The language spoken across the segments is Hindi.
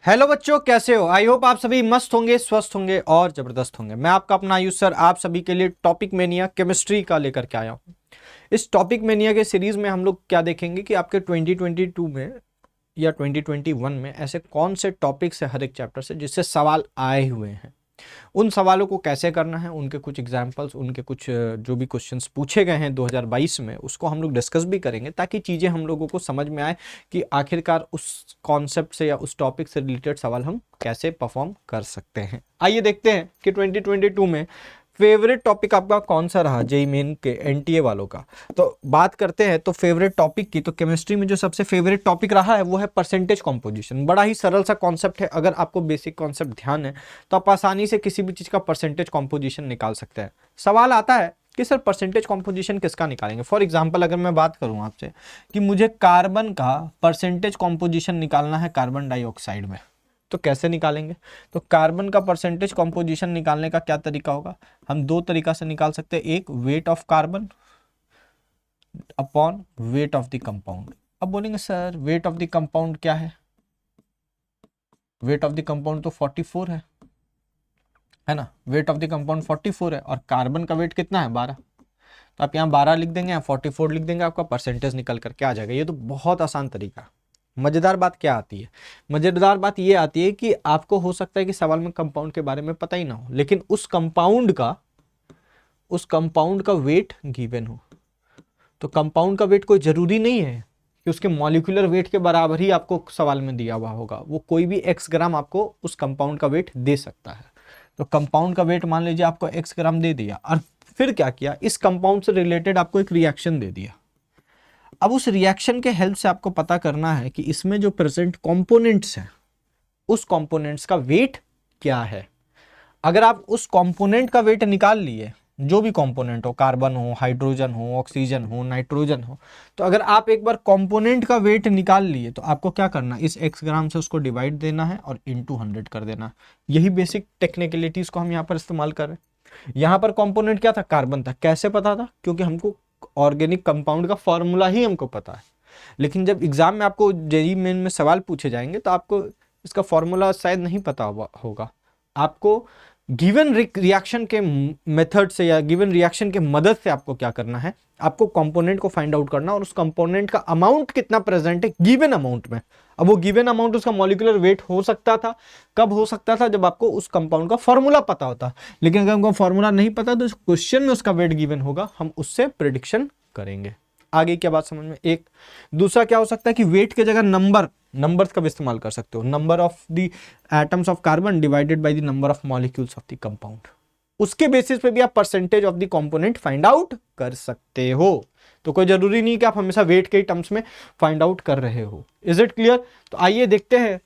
हेलो बच्चों, कैसे हो? आई होप आप सभी मस्त होंगे, स्वस्थ होंगे और जबरदस्त होंगे। मैं आपका अपना आयुष सर आप सभी के लिए टॉपिक मेनिया केमिस्ट्री का लेकर के आया हूं। इस टॉपिक मेनिया के सीरीज में हम लोग क्या देखेंगे कि आपके 2022 में या 2021 में ऐसे कौन से टॉपिक्स है हर एक चैप्टर से जिससे सवाल आए हुए हैं, उन सवालों को कैसे करना है, उनके कुछ एग्जाम्पल्स, उनके कुछ जो भी क्वेश्चंस पूछे गए हैं 2022 में, उसको हम लोग डिस्कस भी करेंगे ताकि चीज़ें हम लोगों को समझ में आए कि आखिरकार उस कॉन्सेप्ट से या उस टॉपिक से रिलेटेड सवाल हम कैसे परफॉर्म कर सकते हैं। आइए देखते हैं कि 2022 में फेवरेट टॉपिक आपका कौन सा रहा जेईई मेन के एनटीए वालों का। तो बात करते हैं तो फेवरेट टॉपिक की, तो केमिस्ट्री में जो सबसे फेवरेट टॉपिक रहा है वो है परसेंटेज कॉम्पोजिशन। बड़ा ही सरल सा कॉन्सेप्ट है, अगर आपको बेसिक कॉन्सेप्ट ध्यान है तो आप आसानी से किसी भी चीज का परसेंटेज कॉम्पोजिशन निकाल सकते हैं। सवाल आता है कि सर परसेंटेज कॉम्पोजिशन किसका निकालेंगे। फॉर एग्जाम्पल अगर मैं बात करूं आपसे कि मुझे कार्बन का परसेंटेज कॉम्पोजिशन निकालना है कार्बन डाइऑक्साइड में, तो कैसे निकालेंगे? तो कार्बन का परसेंटेज कॉम्पोजिशन निकालने का क्या तरीका होगा? हम दो तरीका से निकाल सकते हैं, एक weight of carbon upon weight of the compound. अब बोलेंगे sir weight of the compound क्या है? वेट ऑफ द कंपाउंड तो 44 है ना। वेट ऑफ द कंपाउंड 44 है और कार्बन का वेट कितना है? 12। तो आप यहाँ 12 लिख देंगे, यहाँ 44 लिख देंगे, आपका परसेंटेज निकल करके आ जाएगा। ये तो बहुत आसान तरीका। मजेदार बात क्या आती है? मजेदार बात ये आती है कि आपको हो सकता है कि सवाल में कंपाउंड के बारे में पता ही ना हो, लेकिन उस कंपाउंड का वेट गिवन हो। तो कंपाउंड का वेट कोई जरूरी नहीं है कि उसके मॉलिक्यूलर वेट के बराबर ही आपको सवाल में दिया हुआ होगा। वो कोई भी x ग्राम आपको उस कंपाउंड का वेट दे सकता है। तो कंपाउंड का वेट मान लीजिए आपको x ग्राम दे दिया और फिर क्या किया, इस कंपाउंड से रिलेटेड आपको एक रिएक्शन दे दिया। अब उस रिएक्शन के हेल्प से आपको पता करना है कि इसमें जो प्रेजेंट कंपोनेंट्स हैं उस कंपोनेंट्स का वेट क्या है। अगर आप उस कंपोनेंट का वेट निकाल लिए, जो भी कंपोनेंट हो, कार्बन हो, हाइड्रोजन हो, ऑक्सीजन हो, नाइट्रोजन हो, तो अगर आप एक बार कंपोनेंट का वेट निकाल लिए तो आपको क्या करना, इस x ग्राम से उसको डिवाइड देना है और इनटू 100 कर देना। यही बेसिक टेक्निकलिटीज को हम यहाँ पर इस्तेमाल कर रहे हैं। यहाँ पर कंपोनेंट क्या था? कार्बन था। कैसे पता था? क्योंकि हमको ऑर्गेनिक कंपाउंड का फॉर्मूला ही हमको पता है। लेकिन जब एग्जाम में आपको जेईई मेन में सवाल पूछे जाएंगे तो आपको इसका फॉर्मूला शायद नहीं पता होगा। आपको गिवन रिएक्शन के मेथड से या गिवन रिएक्शन के मदद से आपको क्या करना है, आपको कंपोनेंट को फाइंड आउट करना और उस कंपोनेंट का अमाउंट कितना प्रेजेंट है गिवन अमाउंट में। अब वो गिवन अमाउंट उसका मॉलिक्यूलर वेट हो सकता था, कब हो सकता था? जब आपको उस कंपाउंड का फॉर्मूला पता होता। लेकिन अगर हमको फॉर्मूला नहीं पता तो क्वेश्चन में उसका वेट गिवन होगा, हम उससे प्रिडिक्शन करेंगे। आगे क्या बात समझ में? एक दूसरा क्या हो सकता है कि वेट की जगह नंबर्स का भी इस्तेमाल कर सकते हो। Number of the atoms of carbon divided by the number of molecules of the compound, उसके बेसिस पे भी आप percentage of the component find out कर सकते हो। तो कोई जरूरी नहीं कि आप हमेशा वेट के टर्म्स में फाइंड आउट कर रहे हो। Is it clear? तो आइए देखते हैं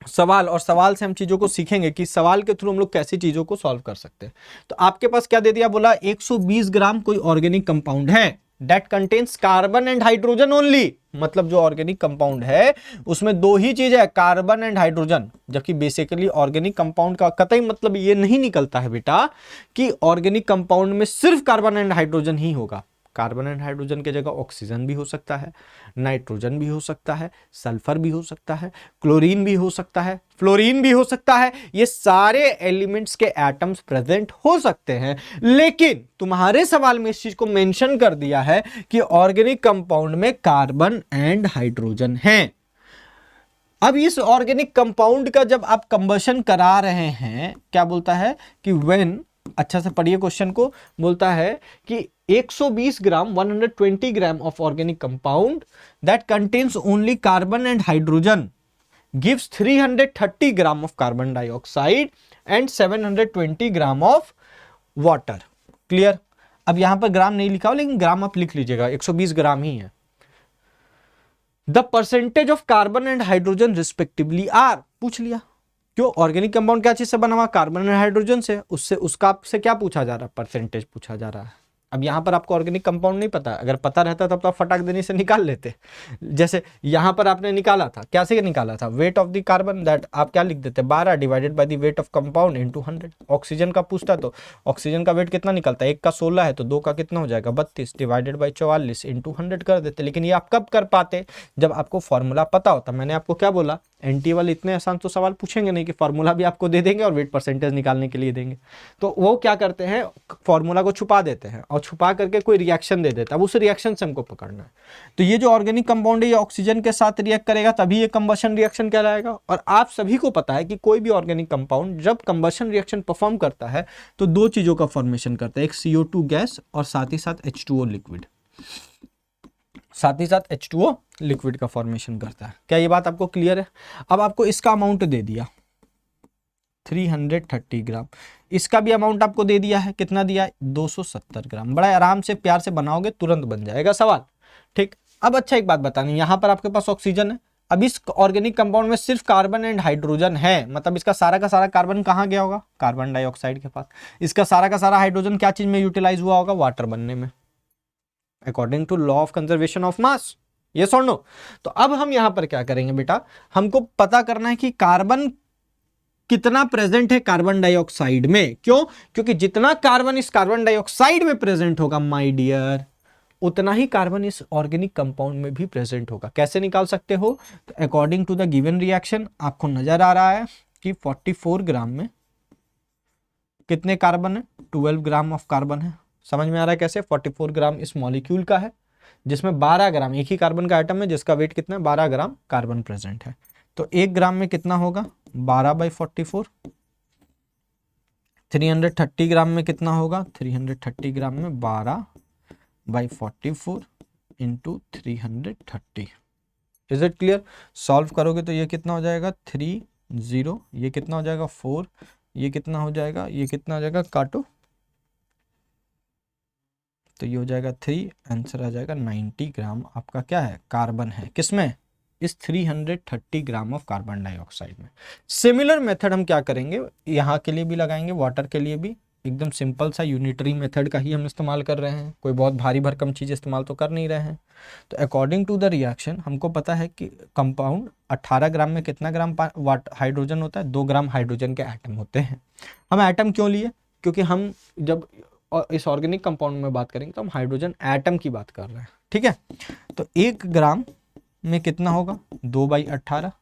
सवाल, और सवाल से हम चीजों को सीखेंगे कि सवाल के थ्रू हम लोग कैसी चीजों को सॉल्व कर सकते हैं। तो आपके पास क्या दे दिया? बोला 120 ग्राम कोई ऑर्गेनिक कंपाउंड है that contains carbon and hydrogen only. मतलब जो ऑर्गेनिक कंपाउंड है उसमें दो ही चीज है, कार्बन एंड हाइड्रोजन। जबकि बेसिकली ऑर्गेनिक कंपाउंड का कतई मतलब ये नहीं निकलता है बेटा कि ऑर्गेनिक कंपाउंड में सिर्फ कार्बन एंड हाइड्रोजन ही होगा। कार्बन एंड हाइड्रोजन की जगह ऑक्सीजन भी हो सकता है, नाइट्रोजन भी हो सकता है, सल्फर भी हो सकता है, क्लोरीन भी हो सकता है, फ्लोरीन भी हो सकता है। ये सारे एलिमेंट्स के एटम्स प्रेजेंट हो सकते हैं। लेकिन तुम्हारे सवाल में इस चीज को मेंशन कर दिया है कि ऑर्गेनिक कंपाउंड में कार्बन एंड हाइड्रोजन है। अब इस ऑर्गेनिक कंपाउंड का जब आप कंबशन करा रहे हैं, क्या बोलता है कि व्हेन, अच्छा से पढ़िए क्वेश्चन को, बोलता है कि 120 ग्राम 120 gram of organic compound that contains only carbon and hydrogen gives 330 gram of carbon dioxide and 720 gram of water. Clear? अब यहां पर ग्राम नहीं लिखा हो लेकिन ग्राम आप लिख लीजिएगा, 120 ग्राम ही है। The percentage of carbon and hydrogen respectively are, पूछ लिया। क्यों? ऑर्गेनिक कंपाउंड क्या चीज से बना हुआ? कार्बन एंड हाइड्रोजन से। उससे उसका आपसे क्या पूछा जा रहा है? परसेंटेज पूछा जा रहा है। अब यहाँ पर आपको ऑर्गेनिक कंपाउंड नहीं पता, अगर पता रहता तब तो आप फटाक देने से निकाल लेते। जैसे यहाँ पर आपने निकाला था, कैसे निकाला था, weight of the carbon, that आप क्या लिख देते, 12 divided by the weight of compound into 100। Oxygen का पूछता तो ऑक्सीजन का वेट कितना निकलता है, एक का 16 है तो दो का कितना हो जाएगा 32 डिवाइडेड बाई 44 इंटू 100 कर देते। लेकिन ये आप कब कर पाते, जब आपको फॉर्मूला पता होता। मैंने आपको क्या बोला, एनटी वाले इतने आसान तो सवाल पूछेंगे नहीं कि फॉर्मूला भी आपको दे देंगे और वेट परसेंटेज निकालने के लिए देंगे। तो वो क्या करते हैं, फॉर्मूला को छुपा देते हैं और छुपा करके कोई रिएक्शन दे देता है, अब उस रिएक्शन से हमको पकड़ना है। तो ये जो ऑर्गेनिक कंपाउंड है ये ऑक्सीजन के साथ रिएक्ट करेगा तभी ये कंबशन रिएक्शन कहलाएगा। और आप सभी को पता है कि कोई भी ऑर्गेनिक कंपाउंड जब कंबशन रिएक्शन परफॉर्म करता है तो दो चीजों का फॉर्मेशन करता है, एक CO2 गैस और साथ ही साथ H2O लिक्विड, साथ ही साथ H2O लिक्विड का फॉर्मेशन करता है। क्या ये बात आपको क्लियर है? अब आपको इसका अमाउंट दे दिया 330 ग्राम, इसका भी अमाउंट आपको दे दिया है, कितना दिया है 270 ग्राम। बड़ा आराम से प्यार से बनाओगे तुरंत बन जाएगा सवाल, ठीक। अब अच्छा एक बात बतानी, यहां पर आपके पास ऑक्सीजन है, अब इस ऑर्गेनिक कंपाउंड में सिर्फ कार्बन एंड हाइड्रोजन है, मतलब इसका सारा का सारा कार्बन कहां गया होगा, कार्बन डाइऑक्साइड के पास। इसका सारा का सारा हाइड्रोजन क्या चीज में यूटिलाइज हुआ होगा, वाटर बनने में, according to law of conservation of mass, yes और नो। तो अब हम यहां पर क्या करेंगे बेटा, हमको पता करना है कि कार्बन कितना प्रेजेंट है कार्बन डाइऑक्साइड में। क्यों? क्योंकि जितना कार्बन इस कार्बन डाइऑक्साइड में प्रेजेंट होगा माय डियर, उतना ही कार्बन इस ऑर्गेनिक कंपाउंड में भी प्रेजेंट होगा। कैसे निकाल सकते हो, तो according to the given reaction आपको नजर आ रहा है कि 44 ग्राम में कितने कार्बन है, 12 ग्राम ऑफ कार्बन है। समझ में आ रहा है कैसे, 44 ग्राम इस मॉलिक्यूल का है जिसमें 12 ग्राम, एक ही कार्बन का आइटम है जिसका वेट कितना है 12 ग्राम कार्बन प्रेजेंट है। तो 1 ग्राम में कितना होगा 12/44, 330 ग्राम में कितना होगा, 330 ग्राम में 12/44 into 330। Is it clear? Solve करोगे तो ये कितना हो जाएगा 30, ये कितना हो जाएगा 4, ये कितना हो जाएगा, ये कितना हो जाएगा, काटो तो ये हो जाएगा 3, आंसर आ जाएगा 90 ग्राम आपका क्या है कार्बन है, किसमें, इस 330 ग्राम ऑफ कार्बन डाइऑक्साइड में। सिमिलर मेथड हम क्या करेंगे, यहाँ के लिए भी लगाएंगे, वाटर के लिए भी, एकदम सिंपल सा यूनिटरी मेथड का ही हम इस्तेमाल कर रहे हैं, कोई बहुत भारी भरकम चीज़ इस्तेमाल तो कर नहीं रहे हैं। तो अकॉर्डिंग टू द रिएक्शन हमको पता है कि कंपाउंड 18 ग्राम में कितना ग्राम हाइड्रोजन होता है, 2 ग्राम हाइड्रोजन के एटम होते हैं। हम एटम क्यों लिए, क्योंकि हम जब इस ऑर्गेनिक कंपाउंड में बात करेंगे तो हम हाइड्रोजन एटम की बात कर रहे हैं, ठीक है। तो 1 ग्राम में कितना होगा 2/18,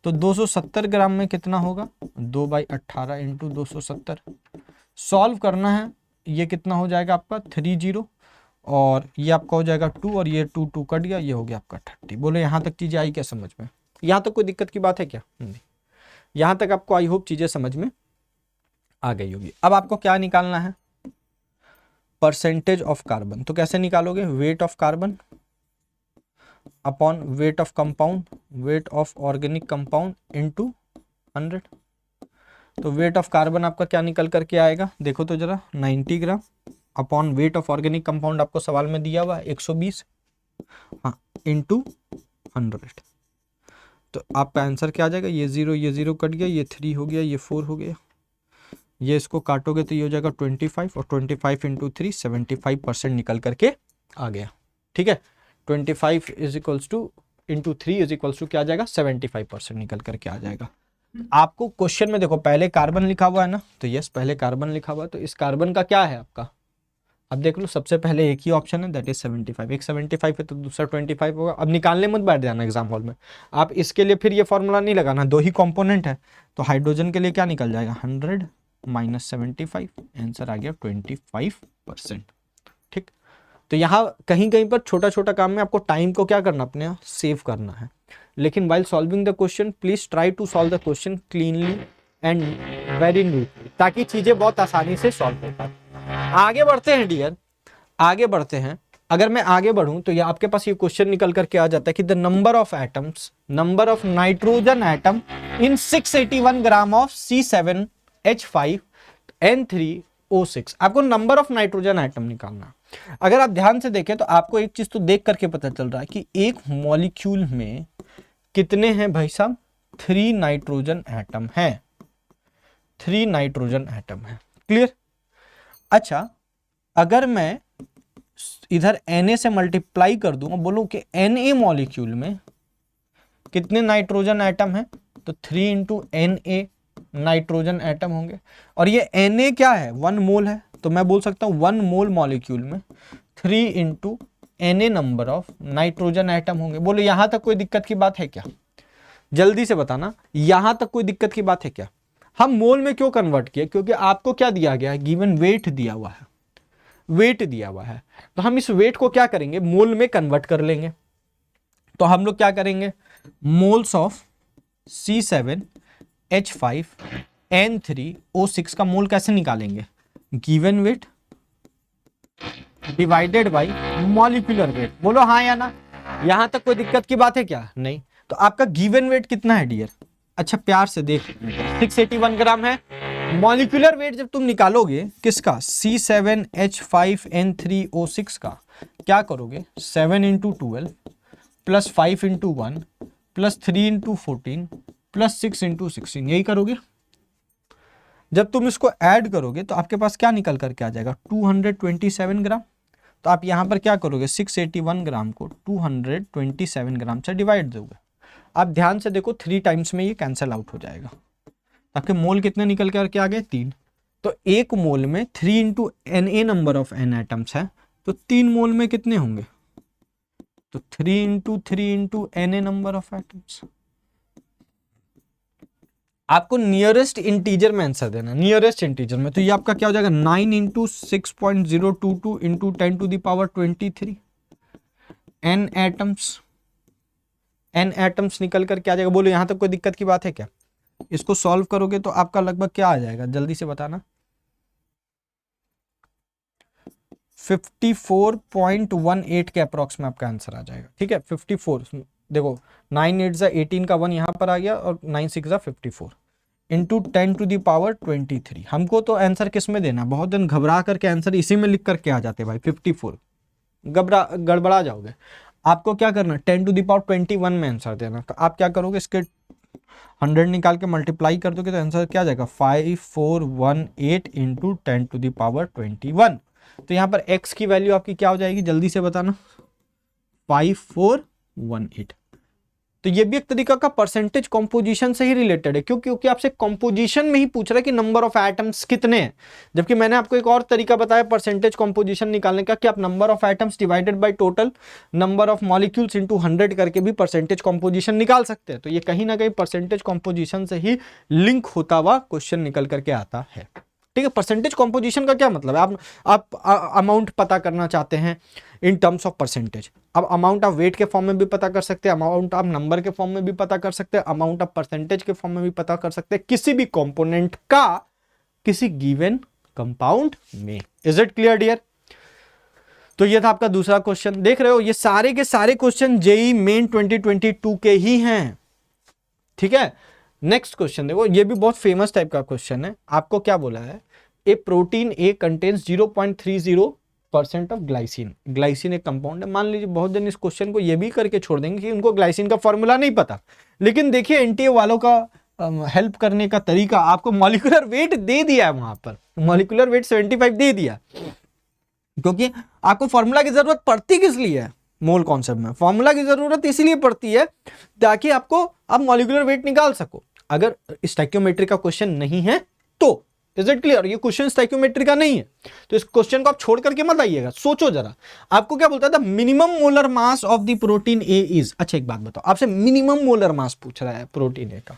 तो 270 ग्राम में कितना होगा 2/18 इंटू 270। सॉल्व करना है, ये कितना हो जाएगा आपका 30 और ये आपका हो जाएगा 2 और ये 2 कट गया, ये हो गया आपका 30। बोले यहाँ तक चीजें आई क्या समझ में, यहाँ तक कोई दिक्कत की बात है क्या, नहीं। यहाँ तक आपको आई होप चीजें समझ में आ गई होगी। अब आपको क्या निकालना है, परसेंटेज ऑफ कार्बन। तो कैसे निकालोगे, weight of carbon upon weight of compound, weight of organic compound into 100। तो वेट ऑफ कार्बन आपका क्या निकल करके आएगा, देखो तो जरा 90 ग्राम upon weight of organic compound आपको सवाल में दिया हुआ 120, हाँ, इंटू 100। तो आपका आंसर क्या आ जाएगा, ये 0 कट गया, ये 3 हो गया, ये 4 हो गया, ये इसको काटोगे तो ये हो जाएगा 25 और 25 इंटू 3 75% निकल करके आ गया, ठीक है। 25 is equals to into 3 is equals to क्या आ जाएगा 75% निकल करके आ जाएगा। आपको क्वेश्चन में देखो पहले कार्बन लिखा हुआ है ना, तो यस पहले कार्बन लिखा हुआ है, तो इस कार्बन का क्या है आपका, अब देख लो सबसे पहले एक ही ऑप्शन है दैट इज 75, एक 75 है तो दूसरा 25 होगा। अब निकालने मत बैठ जाना एग्जाम हॉल में, आप इसके लिए फिर ये फॉर्मूला नहीं लगाना, दो ही कंपोनेंट है। तो हाइड्रोजन के लिए क्या निकल जाएगा 100 माइनस 75, आंसर आ गया 25%, ठीक। तो यहाँ कहीं कहीं पर छोटा छोटा काम में आपको टाइम को क्या करना, अपने सेव करना है। लेकिन while solving the question please try to solve the question cleanly and very neatly, ताकि चीजें बहुत आसानी से सॉल्व हो पाए। आगे बढ़ते हैं डियर, आगे बढ़ते हैं। अगर मैं आगे बढ़ूं तो ये आपके पास ये क्वेश्चन निकल करके आ जाता है कि the number of atoms, number of nitrogen atom in 681 gram of C7H5N3O6। आपको नंबर ऑफ नाइट्रोजन एटम निकालना। अगर आप ध्यान से देखें तो आपको एक चीज तो देख करके पता चल रहा है कि एक मॉलिक्यूल में कितने हैं भाई साहब, 3 नाइट्रोजन एटम है, 3 नाइट्रोजन एटम है, क्लियर। अच्छा अगर मैं इधर Na से मल्टीप्लाई कर दूंगा, बोलूं कि Na मॉलिक्यूल में कितने नाइट्रोजन एटम है, तो 3 इंटू Na नाइट्रोजन एटम होंगे। और ये Na क्या है, 1 मोल है, तो मैं बोल सकता हूं 1 मोल मॉलिक्यूल में 3 into Na number of nitrogen atom होंगे। बोलो यहां तक कोई दिक्कत की बात है क्या? जल्दी से बताना, यहां तक कोई दिक्कत की बात है क्या? हम मोल में क्यों कन्वर्ट किए? क्योंकि आपको क्या दिया गया है, गिवन वेट दिया हुआ है, वेट दिया हुआ है, तो हम इस वेट को क्या करेंगे, मोल में कन्वर्ट कर लेंगे। तो हम लोग क्या करेंगे, मोल्स ऑफ C7H5N3O6 का मोल कैसे निकालेंगे, given weight divided by molecular weight. बोलो हाँ या ना, यहां तक कोई दिक्कत की बात है क्या? नहीं। तो आपका गिवन वेट कितना है डियर? अच्छा प्यार से देख, 681 ग्राम है। मॉलिक्यूलर वेट जब तुम निकालोगे किसका, C7H5N3O6 का, क्या करोगे, 7 into 12 plus 5 into 1 plus 3 into 14 plus 6 into 16, यही करोगे। जब तुम इसको ऐड करोगे तो आपके पास क्या निकल करके आ जाएगा, 227 ग्राम। तो आप यहां पर क्या करोगे, 681 ग्राम को 227 ग्राम से डिवाइड दोगे। आप ध्यान से देखो 3 टाइम्स में ये कैंसिल आउट हो जाएगा। आपके मोल कितने निकल करके आ गए, 3। तो एक मोल में 3 into Na number of N atoms है, तो 3 मोल में कितने होंगे, तो 3 into Na number of atoms. आपको नियरेस्ट इंटीजर में आंसर देना, नियरेस्ट इंटीजर में। तो ये आपका क्या हो जाएगा, 9 into 6.022 into 10 to the power 23 N atoms निकल कर क्या आ जाएगा। बोलो यहां तक कोई दिक्कत की बात है क्या? इसको सॉल्व करोगे तो आपका लगभग क्या आ जाएगा, जल्दी से बताना, 54.18 के अप्रॉक्स में आपका आंसर आ जाएगा। ठीक है, 54, देखो 9 8 18 का 1 यहां पर आ गया और 9 6 54 इंटू 10 टू द पावर 23। हमको तो आंसर किस में देना, बहुत दिन घबरा करके आंसर इसी में लिख करके आ जाते भाई, 54 गड़बड़ा जाओगे। आपको क्या करना, 10 टू द पावर 21 में आंसर देना। तो आप क्या करोगे, इसके 100 निकाल के मल्टीप्लाई कर दोगे तो आंसर क्या आ जाएगा, 5418 इंटू 10 टू द पावर 21। तो यहां पर x की वैल्यू आपकी क्या हो जाएगी, जल्दी से बताना, 5418। तो ये भी एक तरीका का परसेंटेज कंपोजिशन से ही रिलेटेड है, क्योंकि आपसे कंपोजिशन में ही पूछ रहा है कि नंबर ऑफ एटम्स कितने हैं। जबकि मैंने आपको एक और तरीका बताया परसेंटेज कंपोजिशन निकालने का, कि आप number of atoms divided by total number of molecules into 100 करके भी परसेंटेज कंपोजिशन निकाल सकते हैं। तो ये कहीं ना कहीं परसेंटेज कंपोजिशन से ही लिंक होता हुआ क्वेश्चन निकल करके आता है। ठीक है, परसेंटेज कंपोजिशन का क्या मतलब है, आप अमाउंट पता करना चाहते हैं इन टर्म्स ऑफ परसेंटेज। अब अमाउंट ऑफ वेट के फॉर्म में भी पता कर सकते हैं, अमाउंट ऑफ नंबर के फॉर्म में भी पता कर सकते हैं, अमाउंट ऑफ परसेंटेज के फॉर्म में भी पता कर सकते हैं, किसी भी कंपोनेंट का किसी गिवन कंपाउंड में। Is it clear dear? तो ये था आपका दूसरा क्वेश्चन। देख रहे हो ये सारे के सारे क्वेश्चन जेईई मेन 2022 के ही हैं। ठीक है, नेक्स्ट क्वेश्चन देखो, ये भी बहुत फेमस टाइप का क्वेश्चन है। आपको क्या बोला है, a protein A contains 0.30% of glycine. Glycine एक कंपाउंड है। मान लीजिए बहुत दिन इस क्वेश्चन को ये भी करके छोड़ देंगे कि उनको ग्लाइसिन का फॉर्मूला नहीं पता, लेकिन देखिए एनटीए वालों का हेल्प करने का तरीका, आपको मॉलिक्यूलर वेट दे दिया है, वहां पर मॉलिक्यूलर वेट 75 दे दिया, क्योंकि आपको फॉर्मूला की जरूरत पड़ती किस लिए है, मोल कॉन्सेप्ट में फॉर्मूला की जरूरत इसलिए पड़ती है ताकि आपको आप मॉलिक्यूलर वेट निकाल सको। अगर स्टोइकियोमेट्री का क्वेश्चन नहीं है तो, इज इट क्लियर? ये क्वेश्चन स्टोइकियोमेट्री का नहीं है, तो इस क्वेश्चन को आप छोड़ करके मत आइएगा। सोचो जरा, आपको क्या बोलता था, minimum molar mass of the protein A is. अच्छा एक बात बताओ, आपसे मिनिमम मोलर मास पूछ रहा है प्रोटीन ए का,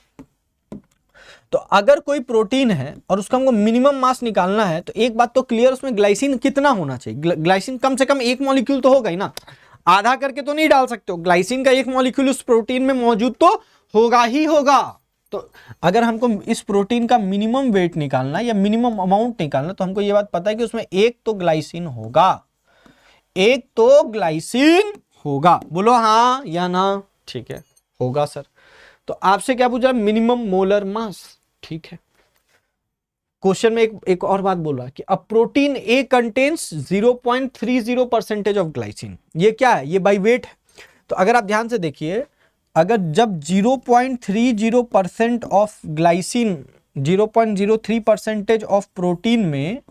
तो अगर कोई प्रोटीन है और उसका हमको मिनिमम मास निकालना है, तो एक बात तो क्लियर, उसमें ग्लाइसिन कितना होना चाहिए, ग्लाइसिन कम से कम एक मॉलिक्यूल तो होगा ही ना, आधा करके तो नहीं डाल सकते हो, ग्लाइसिन का एक मॉलिक्यूल उस प्रोटीन में मौजूद तो होगा ही होगा। तो अगर हमको इस प्रोटीन का मिनिमम वेट निकालना या मिनिमम अमाउंट निकालना, तो हमको ये बात पता है कि उसमें एक तो ग्लाइसिन होगा, एक तो ग्लाइसिन होगा। बोलो हाँ या ना? ठीक है, होगा सर। तो आपसे क्या पूछा, मिनिमम मोलर मास। ठीक है, क्वेश्चन में एक और बात बोल रहा है कि a protein A contains 0.30% of glycine. ये क्या है, ये बाय वेट है। तो अगर आप ध्यान से देखिए, अगर जब 0.30% ऑफ ग्लाइसिन, 0.03% ऑफ प्रोटीन में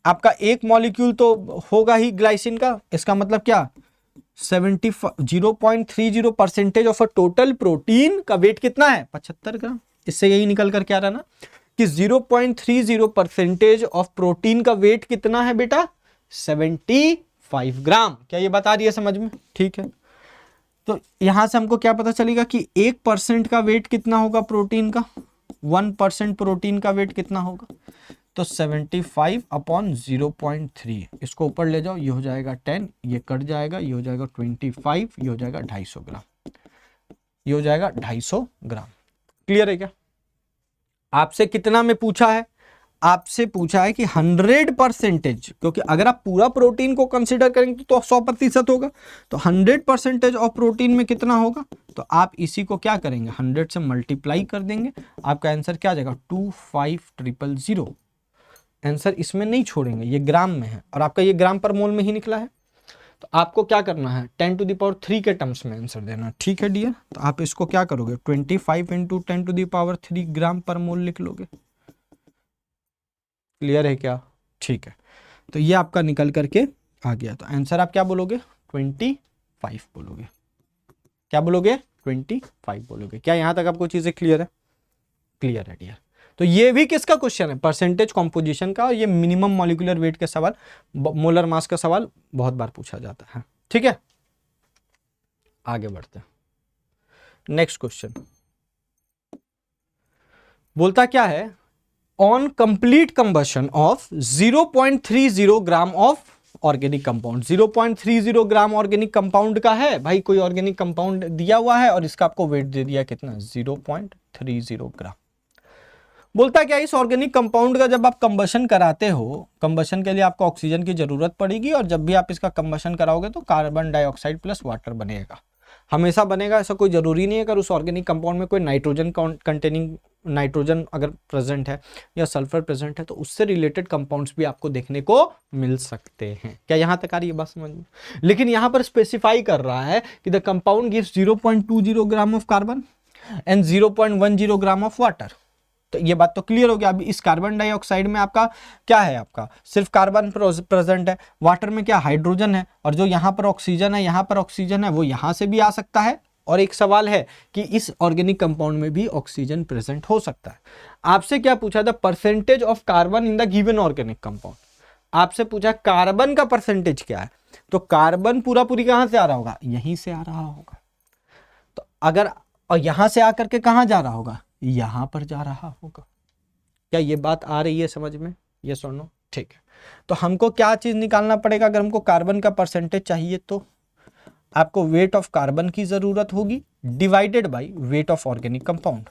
आपका एक मॉलिक्यूल तो होगा ही ग्लाइसिन का, इसका मतलब क्या 0.30% ऑफ अ टोटल प्रोटीन का वेट कितना है 75 ग्राम। इससे यही निकल कर क्या रहा ना कि 0.30% ऑफ प्रोटीन का वेट कितना है बेटा 75 ग्राम। क्या ये बात आ रही है समझ में? ठीक है, तो यहां से हमको क्या पता चलेगा कि 1% का वेट कितना होगा प्रोटीन का, 1% प्रोटीन का वेट कितना होगा, तो 75/0.3, इसको ऊपर ले जाओ, ये हो जाएगा 10, ये कट जाएगा, ये हो जाएगा 25, ये हो जाएगा 250 ग्राम, ये हो जाएगा 250 ग्राम। क्लियर है क्या? आपसे कितना में पूछा है? आपसे पूछा है कि 100%, क्योंकि अगर आप पूरा प्रोटीन को कंसीडर करेंगे तो 100% होगा, तो 100% ऑफ प्रोटीन में कितना होगा, तो आप इसी को क्या करेंगे 100 से मल्टीप्लाई कर देंगे, आपका आंसर क्या आ जाएगा 25000। आंसर इसमें नहीं छोड़ेंगे, ये ग्राम में है और आपका ये ग्राम पर मोल में ही निकला है, तो आपको क्या करना है 10⁻³ के टर्म्स में आंसर देना। ठीक है डियर, तो आप इसको क्या करोगे 25 × 10⁻³ ग्राम पर मोल लिख लोगे। क्लियर है क्या? ठीक है, तो ये आपका निकल करके आ गया, तो आंसर आप क्या बोलोगे 25 बोलोगे। क्या बोलोगे 25 बोलोगे। क्या यहां तक आपको चीजें क्लियर है? क्लियर है डियर। तो ये भी किसका क्वेश्चन है परसेंटेज कॉम्पोजिशन का, और ये मिनिमम मॉलिक्यूलर वेट के सवाल, मोलर मास का सवाल बहुत बार पूछा जाता है। ठीक है, आगे बढ़ते हैं। नेक्स्ट क्वेश्चन बोलता क्या है, on complete combustion of 0.30 gram of organic compound. 0.30 gram organic compound का है भाई, कोई ऑर्गेनिक कंपाउंड दिया हुआ है और इसका आपको वेट दे दिया कितना 0.30 ग्राम। बोलता क्या इस ऑर्गेनिक कंपाउंड का जब आप कंबशन कराते हो, कंबशन के लिए आपको ऑक्सीजन की जरूरत पड़ेगी, और जब भी आप इसका कंबशन कराओगे तो कार्बन डाइऑक्साइड प्लस वाटर बनेगा, हमेशा बनेगा, ऐसा कोई जरूरी नहीं है। अगर उस ऑर्गेनिक कंपाउंड में कोई नाइट्रोजन कंटेनिंग, नाइट्रोजन अगर प्रेजेंट है या सल्फर प्रेजेंट है, तो उससे रिलेटेड कंपाउंड्स भी आपको देखने को मिल सकते हैं। क्या यहां तक आ रही है बात समझ में? लेकिन यहां पर स्पेसिफाई कर रहा है कि the compound gives 0.20 gram of carbon and 0.10 gram of water. तो ये बात तो क्लियर हो गया। अभी इस कार्बन डाइऑक्साइड में आपका क्या है, आपका सिर्फ कार्बन प्रेजेंट है, वाटर में क्या हाइड्रोजन है, और जो यहां पर ऑक्सीजन है, यहां पर ऑक्सीजन है, वो यहां से भी आ सकता है। और एक सवाल है कि इस ऑर्गेनिक कंपाउंड में भी ऑक्सीजन प्रेजेंट हो सकता है। आपसे क्या पूछा था percentage of carbon in the given organic compound. आपसे पूछा कार्बन का परसेंटेज क्या है, तो कार्बन पूरा पूरी कहां से आ रहा होगा, यहीं से आ रहा होगा। तो अगर और यहां से आकर के कहां जा रहा होगा, यहां पर जा रहा होगा। क्या ये बात आ रही है समझ में? ये सुनो, ठीक है। तो हमको क्या चीज निकालना पड़ेगा, अगर हमको कार्बन का परसेंटेज चाहिए तो आपको वेट ऑफ कार्बन की जरूरत होगी divided by weight of organic compound,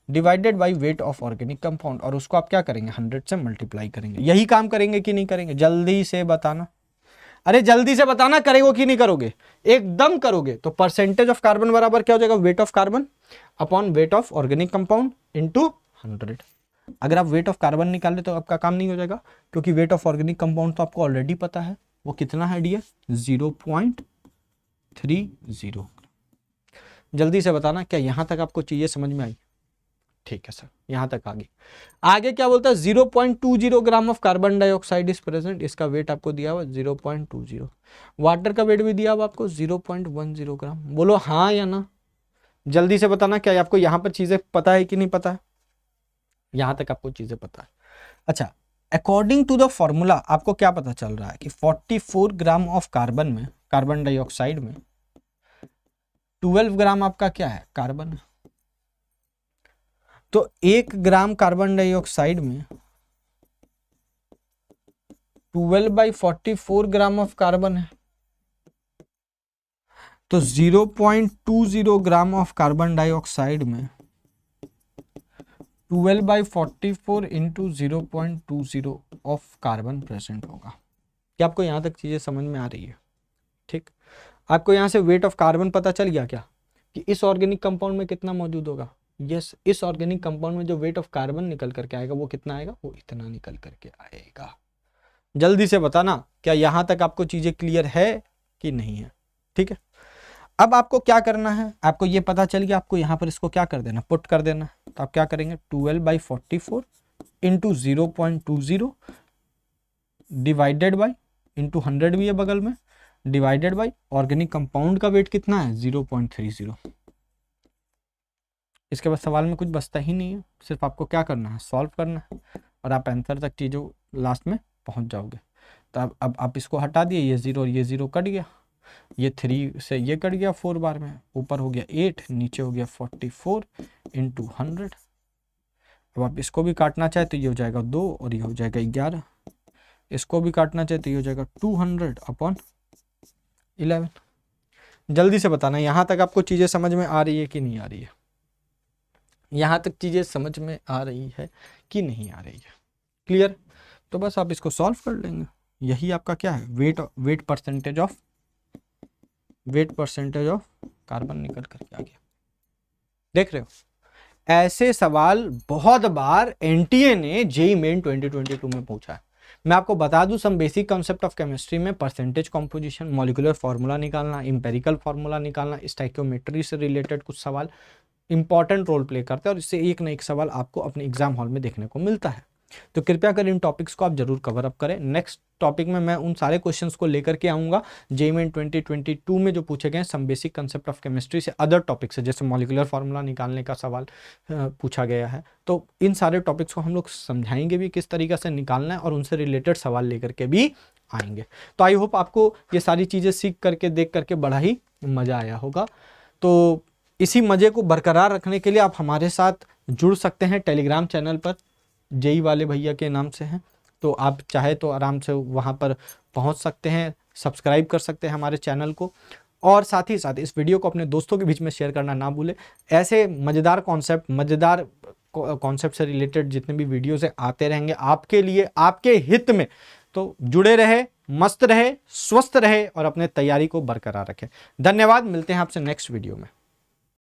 divided by weight of organic compound, और उसको आप क्या करेंगे 100 से मल्टीप्लाई करेंगे। यही काम करेंगे कि नहीं करेंगे, जल्दी से बताना। अरे जल्दी से बताना, करेंगे कि नहीं करोगे? एकदम करोगे। तो परसेंटेज ऑफ कार्बन बराबर क्या हो जाएगा, weight of carbon upon weight of organic compound into 100। अगर आप वेट ऑफ कार्बन निकाल तो आपका काम नहीं हो जाएगा, क्योंकि वेट ऑफ ऑर्गेनिक कंपाउंड तो आपको ऑलरेडी पता है, वो कितना है डियर 0.30। जल्दी से बताना, क्या यहां तक आपको चीजें समझ में आई? ठीक है सर, यहां तक आगे। आगे क्या बोलता है 0.20 gram of carbon dioxide is present, इसका वेट आपको दिया हुआ 0.20। वाटर का वेट भी दिया हुआ आपको 0.10 ग्राम। बोलो हाँ या ना, जल्दी से बताना। क्या आपको यहां पर चीजें पता है कि नहीं पता है? यहां तक आपको चीजें पता है। अच्छा, अकॉर्डिंग टू द फॉर्मूला आपको क्या पता चल रहा है कि 44 ग्राम ऑफ कार्बन में, कार्बन डाइऑक्साइड में 12 ग्राम आपका क्या है, कार्बन। तो 1 ग्राम कार्बन डाइऑक्साइड में 12/44 ग्राम ऑफ कार्बन है, तो 0.20 ग्राम ऑफ कार्बन डाइऑक्साइड में 12/44 इंटू 0.20 ऑफ कार्बन प्रेजेंट होगा। क्या आपको यहां तक चीजें समझ में आ रही है? ठीक, आपको यहां से वेट ऑफ कार्बन पता चल गया क्या, कि इस ऑर्गेनिक कंपाउंड में कितना मौजूद होगा। यस, इस ऑर्गेनिक कंपाउंड में जो वेट ऑफ कार्बन निकल करके आएगा वो कितना आएगा, वो इतना निकल करके आएगा। जल्दी से बताना, क्या यहां तक आपको चीजें क्लियर है कि नहीं है? ठीक है, अब आपको क्या करना है, आपको ये पता चल गया, आपको यहां पर इसको क्या कर देना, पुट कर देना। तो आप क्या करेंगे 12/44 इंटू 0.20 डिवाइडेड बाई इंटू 100 भी है बगल में, डिवाइडेड बाई ऑर्गेनिक कंपाउंड का वेट कितना है 0.30। इसके बाद सवाल में कुछ बचता ही नहीं है, सिर्फ आपको क्या करना है, सॉल्व करना है और आप आंसर तक चीज़ों लास्ट में पहुंच जाओगे। तो अब आप इसको हटा दिए, ये 0 और ये 0 कट गया, ये 3 से ये कट गया 4 बार में, ऊपर हो गया 8, नीचे हो गया 44 इंटू 100। अब आप इसको भी काटना चाहे तो ये हो जाएगा 2 और ये हो जाएगा 11, इसको भी काटना चाहे तो ये हो जाएगा 200/11। जल्दी से बताना यहाँ तक आपको चीज़ें समझ में आ रही है कि नहीं आ रही है, यहाँ तक चीज़ें समझ में आ रही है कि नहीं आ रही है, क्लियर? तो बस आप इसको सॉल्व कर लेंगे, यही आपका क्या है, वेट परसेंटेज ऑफ कार्बन निकल करके आ गया। देख रहे हो, ऐसे सवाल बहुत बार एनटीए ने जेईई मेन 2022 में पूछा है। मैं आपको बता दूं, some basic concept of chemistry में परसेंटेज कॉम्पोजिशन, मॉलिक्यूलर फार्मूला निकालना, इंपेरिकल फार्मूला निकालना, स्टोइकियोमेट्री से रिलेटेड कुछ सवाल इंपॉर्टेंट रोल प्ले करते हैं और इससे एक न एक सवाल आपको अपने एग्जाम हॉल में देखने को मिलता है। तो कृपया कर इन टॉपिक्स को आप जरूर कवर अप करें। नेक्स्ट टॉपिक में मैं उन सारे क्वेश्चंस को लेकर के आऊंगा जेईई मेन 2022 में जो पूछे गए some basic concept of chemistry से अदर टॉपिक से, जैसे मॉलिक्यूलर फार्मूला निकालने का सवाल पूछा गया है, तो इन सारे टॉपिक्स को हम लोग समझाएंगे भी किस तरीके से निकालना है और उनसे रिलेटेड सवाल लेकर के भी आएंगे। तो आई होप आपको ये सारी चीज़ें सीख करके देख करके बड़ा ही मज़ा आया होगा। तो इसी मज़े को बरकरार रखने के लिए आप हमारे साथ जुड़ सकते हैं टेलीग्राम चैनल पर, जेईई वाले भैया के नाम से हैं, तो आप चाहे तो आराम से वहाँ पर पहुँच सकते हैं, सब्सक्राइब कर सकते हैं हमारे चैनल को, और साथ ही साथ इस वीडियो को अपने दोस्तों के बीच में शेयर करना ना भूलें। ऐसे मज़ेदार कॉन्सेप्ट से रिलेटेड जितने भी वीडियोज़ आते रहेंगे आपके लिए, आपके हित में। तो जुड़े रहे, मस्त रहे, स्वस्थ रहे और अपने तैयारी को बरकरार रखें। धन्यवाद, मिलते हैं आपसे नेक्स्ट वीडियो में।